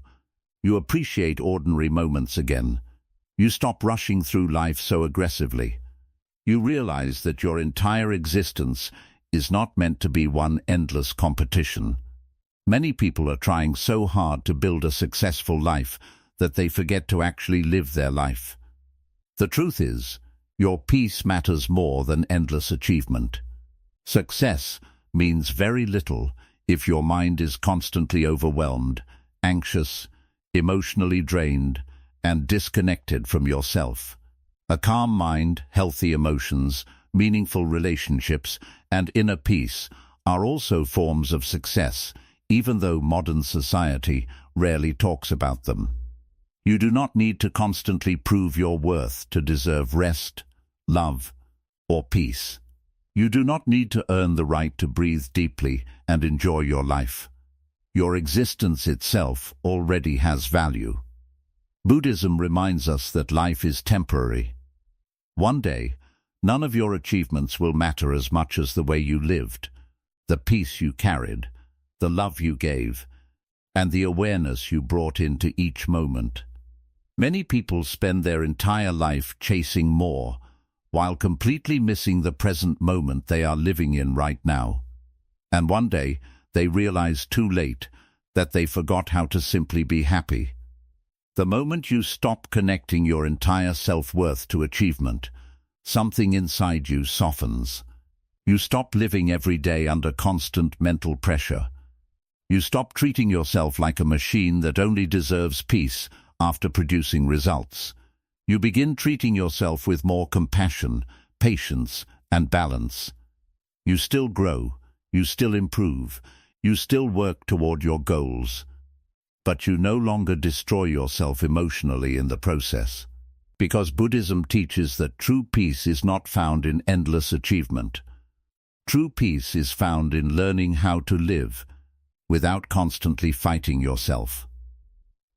You appreciate ordinary moments again. You stop rushing through life so aggressively. You realize that your entire existence is not meant to be one endless competition. Many people are trying so hard to build a successful life that they forget to actually live their life. The truth is, your peace matters more than endless achievement. Success means very little if your mind is constantly overwhelmed, anxious, emotionally drained, and disconnected from yourself. A calm mind, healthy emotions, meaningful relationships, and inner peace are also forms of success, even though modern society rarely talks about them. You do not need to constantly prove your worth to deserve rest, love, or peace. You do not need to earn the right to breathe deeply and enjoy your life. Your existence itself already has value. Buddhism reminds us that life is temporary. One day, none of your achievements will matter as much as the way you lived, the peace you carried, the love you gave, and the awareness you brought into each moment. Many people spend their entire life chasing more, while completely missing the present moment they are living in right now. And one day, they realize too late that they forgot how to simply be happy. The moment you stop connecting your entire self-worth to achievement, something inside you softens. You stop living every day under constant mental pressure. You stop treating yourself like a machine that only deserves peace after producing results. You begin treating yourself with more compassion, patience, and balance. You still grow, you still improve, you still work toward your goals, but you no longer destroy yourself emotionally in the process. Because Buddhism teaches that true peace is not found in endless achievement. True peace is found in learning how to live without constantly fighting yourself.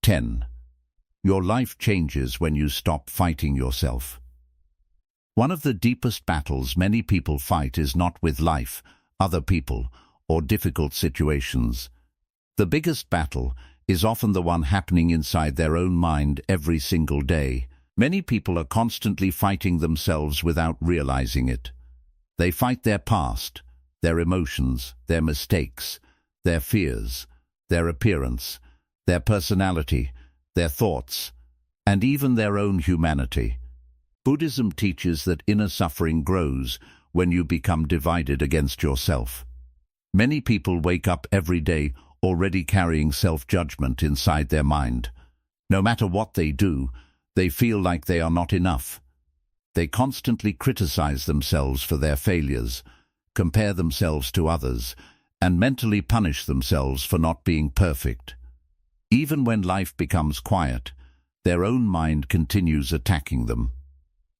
10. Your life changes when you stop fighting yourself. One of the deepest battles many people fight is not with life, other people, or difficult situations. The biggest battle is often the one happening inside their own mind every single day. Many people are constantly fighting themselves without realizing it. They fight their past, their emotions, their mistakes, their fears, their appearance, their personality, their thoughts, and even their own humanity. Buddhism teaches that inner suffering grows when you become divided against yourself. Many people wake up every day already carrying self-judgment inside their mind. No matter what they do, they feel like they are not enough. They constantly criticize themselves for their failures, compare themselves to others, and mentally punish themselves for not being perfect. Even when life becomes quiet, their own mind continues attacking them.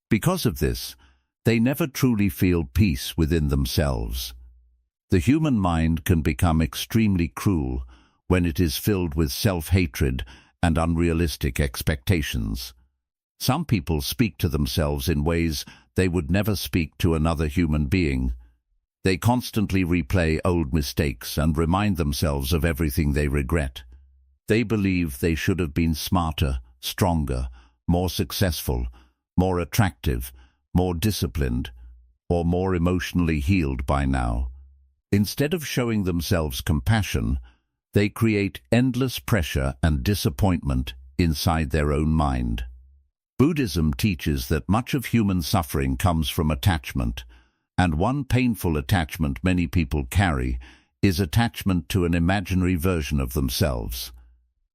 Because of this, they never truly feel peace within themselves. The human mind can become extremely cruel when it is filled with self-hatred and unrealistic expectations. Some people speak to themselves in ways they would never speak to another human being. They constantly replay old mistakes and remind themselves of everything they regret. They believe they should have been smarter, stronger, more successful, more attractive, more disciplined, or more emotionally healed by now. Instead of showing themselves compassion, they create endless pressure and disappointment inside their own mind. Buddhism teaches that much of human suffering comes from attachment, And one painful attachment many people carry is attachment to an imaginary version of themselves.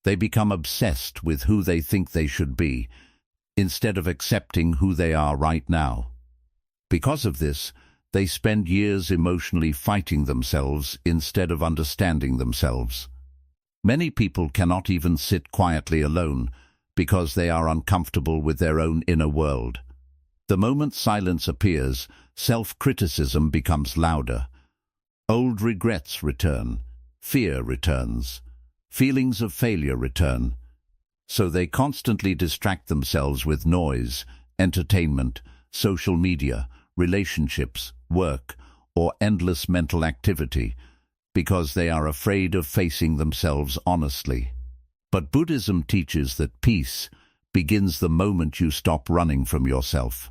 They become obsessed with who they think they should be, instead of accepting who they are right now. Because of this, they spend years emotionally fighting themselves instead of understanding themselves. Many people cannot even sit quietly alone because they are uncomfortable with their own inner world. The moment silence appears, self-criticism becomes louder. Old regrets return, fear returns, feelings of failure return. So they constantly distract themselves with noise, entertainment, social media, relationships, work, or endless mental activity, because they are afraid of facing themselves honestly. But Buddhism teaches that peace begins the moment you stop running from yourself.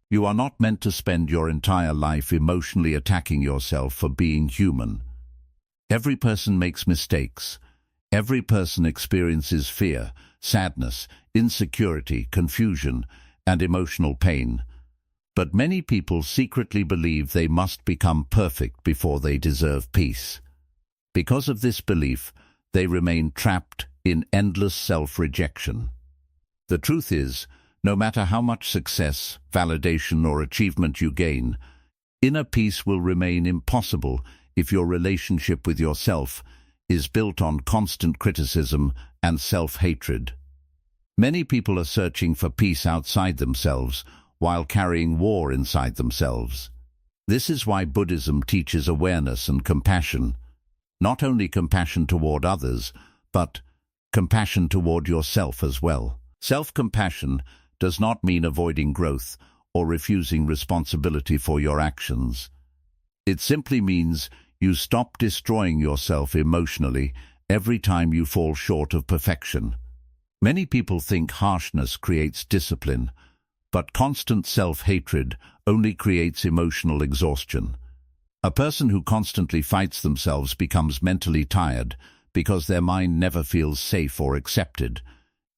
You are not meant to spend your entire life emotionally attacking yourself for being human. Every person makes mistakes. Every person experiences fear, sadness, insecurity, confusion, and emotional pain. But many people secretly believe they must become perfect before they deserve peace. Because of this belief, they remain trapped in endless self-rejection. The truth is, no matter how much success, validation, or achievement you gain, inner peace will remain impossible if your relationship with yourself is built on constant criticism and self-hatred. Many people are searching for peace outside themselves while carrying war inside themselves. This is why Buddhism teaches awareness and compassion, not only compassion toward others, but compassion toward yourself as well. Self-compassion does not mean avoiding growth or refusing responsibility for your actions. It simply means you stop destroying yourself emotionally every time you fall short of perfection. Many people think harshness creates discipline, but constant self-hatred only creates emotional exhaustion. A person who constantly fights themselves becomes mentally tired because their mind never feels safe or accepted.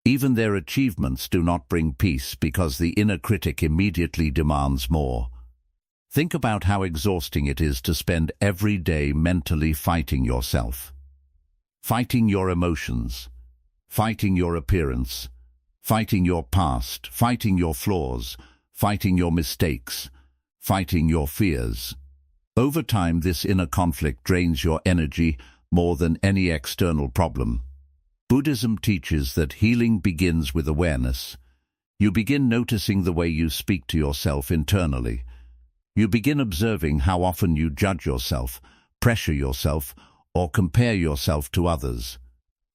Even their achievements do not bring peace because the inner critic immediately demands more. Think about how exhausting it is to spend every day mentally fighting yourself. Fighting your emotions, fighting your appearance, fighting your past, fighting your flaws, fighting your mistakes, fighting your fears. Over time, this inner conflict drains your energy more than any external problem. Buddhism teaches that healing begins with awareness. You begin noticing the way you speak to yourself internally. You begin observing how often you judge yourself, pressure yourself, or compare yourself to others.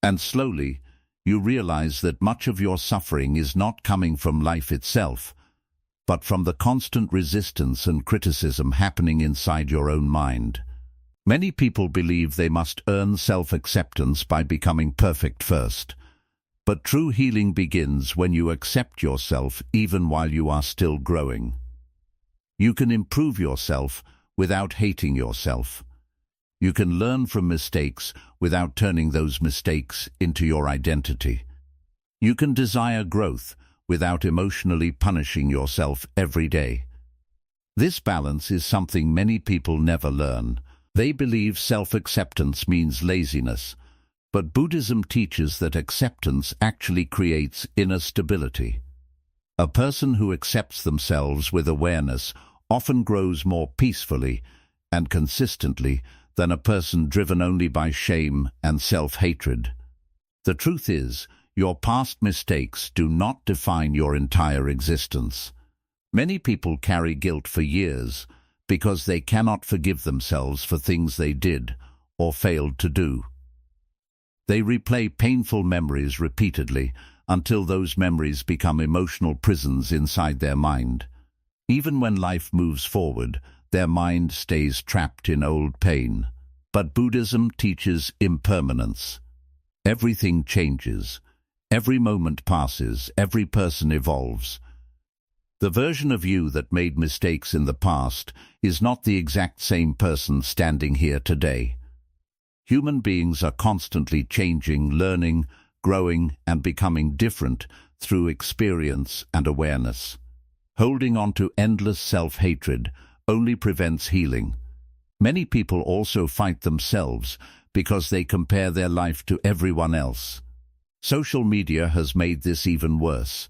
And slowly, you realize that much of your suffering is not coming from life itself, but from the constant resistance and criticism happening inside your own mind. Many people believe they must earn self-acceptance by becoming perfect first. But true healing begins when you accept yourself even while you are still growing. You can improve yourself without hating yourself. You can learn from mistakes without turning those mistakes into your identity. You can desire growth without emotionally punishing yourself every day. This balance is something many people never learn. They believe self-acceptance means laziness, but Buddhism teaches that acceptance actually creates inner stability. A person who accepts themselves with awareness often grows more peacefully and consistently than a person driven only by shame and self-hatred. The truth is, your past mistakes do not define your entire existence. Many people carry guilt for years because they cannot forgive themselves for things they did or failed to do. They replay painful memories repeatedly until those memories become emotional prisons inside their mind. Even when life moves forward, their mind stays trapped in old pain. But Buddhism teaches impermanence. Everything changes. Every moment passes. Every person evolves. The version of you that made mistakes in the past is not the exact same person standing here today. Human beings are constantly changing, learning, growing, and becoming different through experience and awareness. Holding on to endless self-hatred only prevents healing. Many people also fight themselves because they compare their life to everyone else. Social media has made this even worse.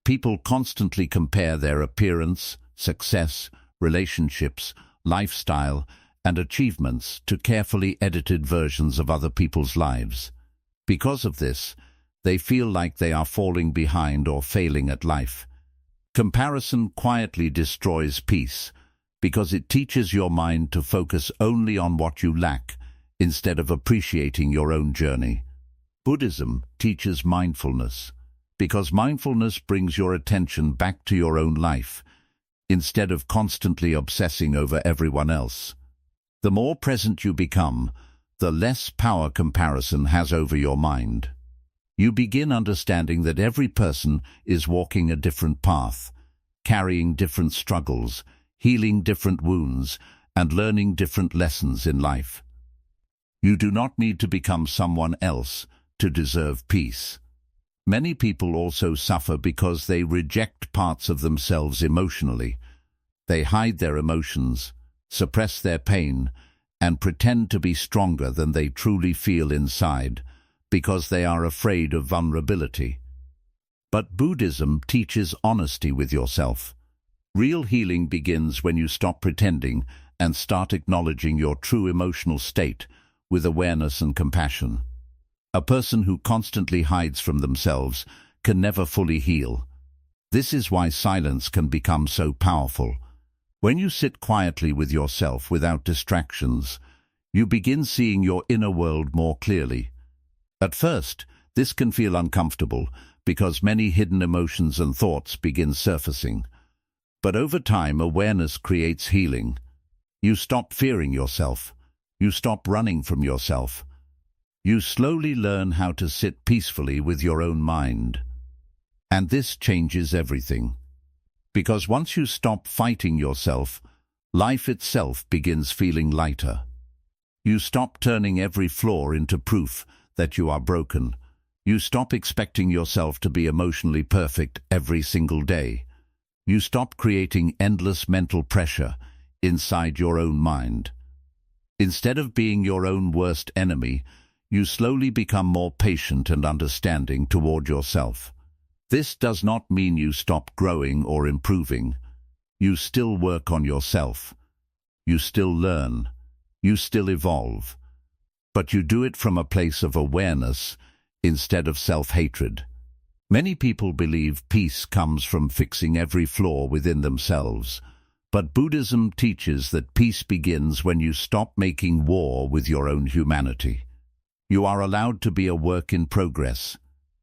People constantly compare their appearance, success, relationships, lifestyle, and achievements to carefully edited versions of other people's lives. Because of this, they feel like they are falling behind or failing at life. Comparison quietly destroys peace because it teaches your mind to focus only on what you lack instead of appreciating your own journey. Buddhism teaches mindfulness because mindfulness brings your attention back to your own life instead of constantly obsessing over everyone else. The more present you become, the less power comparison has over your mind. You begin understanding that every person is walking a different path, carrying different struggles, healing different wounds, and learning different lessons in life. You do not need to become someone else to deserve peace. Many people also suffer because they reject parts of themselves emotionally. They hide their emotions, suppress their pain, and pretend to be stronger than they truly feel inside because they are afraid of vulnerability. But Buddhism teaches honesty with yourself. Real healing begins when you stop pretending and start acknowledging your true emotional state with awareness and compassion. A person who constantly hides from themselves can never fully heal. This is why silence can become so powerful. When you sit quietly with yourself without distractions, you begin seeing your inner world more clearly. At first, this can feel uncomfortable because many hidden emotions and thoughts begin surfacing. But over time, awareness creates healing. You stop fearing yourself. You stop running from yourself. You slowly learn how to sit peacefully with your own mind. And this changes everything. Because once you stop fighting yourself, life itself begins feeling lighter. You stop turning every flaw into proof that you are broken. You stop expecting yourself to be emotionally perfect every single day. You stop creating endless mental pressure inside your own mind. Instead of being your own worst enemy, you slowly become more patient and understanding toward yourself. This does not mean you stop growing or improving. You still work on yourself. You still learn. You still evolve. But you do it from a place of awareness instead of self-hatred. Many people believe peace comes from fixing every flaw within themselves. But Buddhism teaches that peace begins when you stop making war with your own humanity. You are allowed to be a work in progress.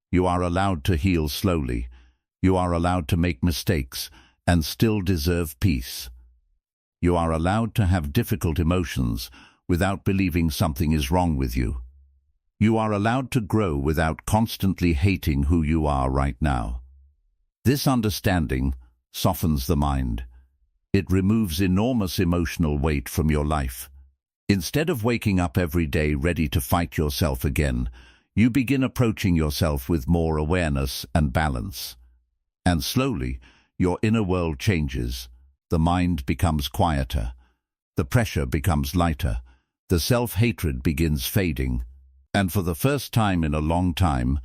You are allowed to heal slowly. You are allowed to make mistakes and still deserve peace. You are allowed to have difficult emotions without believing something is wrong with you. You are allowed to grow without constantly hating who you are right now. This understanding softens the mind. It removes enormous emotional weight from your life. Instead of waking up every day ready to fight yourself again, you begin approaching yourself with more awareness and balance. And slowly, your inner world changes. The mind becomes quieter. The pressure becomes lighter. The self-hatred begins fading. And for the first time in a long time,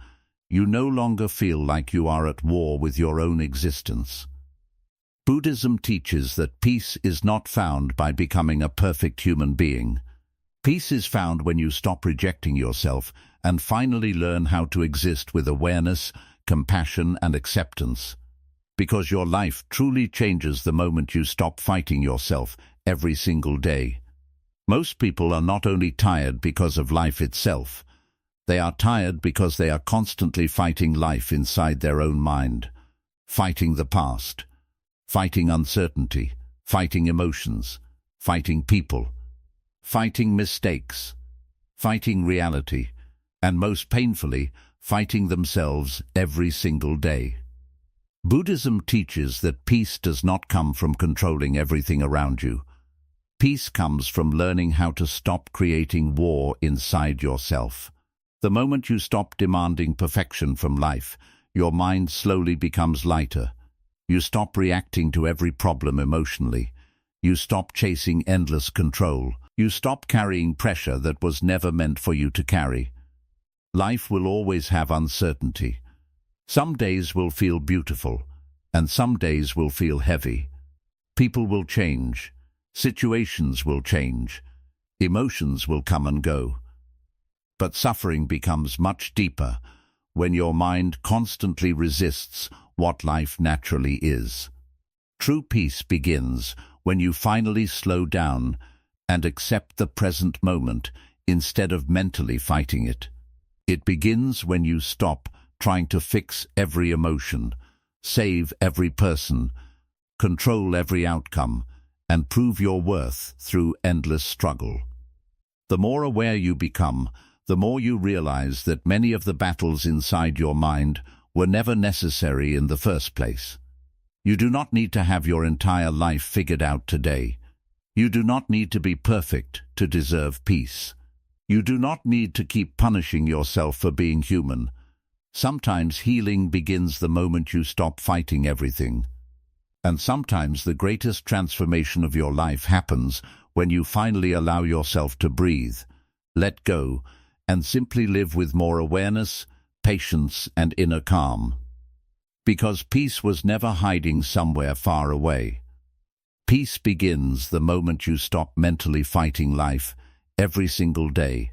you no longer feel like you are at war with your own existence. Buddhism teaches that peace is not found by becoming a perfect human being. Peace is found when you stop rejecting yourself and finally learn how to exist with awareness, compassion, and acceptance. Because your life truly changes the moment you stop fighting yourself every single day. Most people are not only tired because of life itself, they are tired because they are constantly fighting life inside their own mind, fighting the past, fighting uncertainty, fighting emotions, fighting people, fighting mistakes, fighting reality, and most painfully, fighting themselves every single day. Buddhism teaches that peace does not come from controlling everything around you. Peace comes from learning how to stop creating war inside yourself. The moment you stop demanding perfection from life, your mind slowly becomes lighter. You stop reacting to every problem emotionally. You stop chasing endless control. You stop carrying pressure that was never meant for you to carry. Life will always have uncertainty. Some days will feel beautiful, and some days will feel heavy. People will change. Situations will change. Emotions will come and go. But suffering becomes much deeper when your mind constantly resists what life naturally is. True peace begins when you finally slow down and accept the present moment instead of mentally fighting it. It begins when you stop trying to fix every emotion, save every person, control every outcome, and prove your worth through endless struggle. The more aware you become, the more you realize that many of the battles inside your mind were never necessary in the first place. You do not need to have your entire life figured out today. You do not need to be perfect to deserve peace. You do not need to keep punishing yourself for being human. Sometimes healing begins the moment you stop fighting everything. And sometimes the greatest transformation of your life happens when you finally allow yourself to breathe, let go, and simply live with more awareness, patience, and inner calm. Because peace was never hiding somewhere far away. Peace begins the moment you stop mentally fighting life every single day.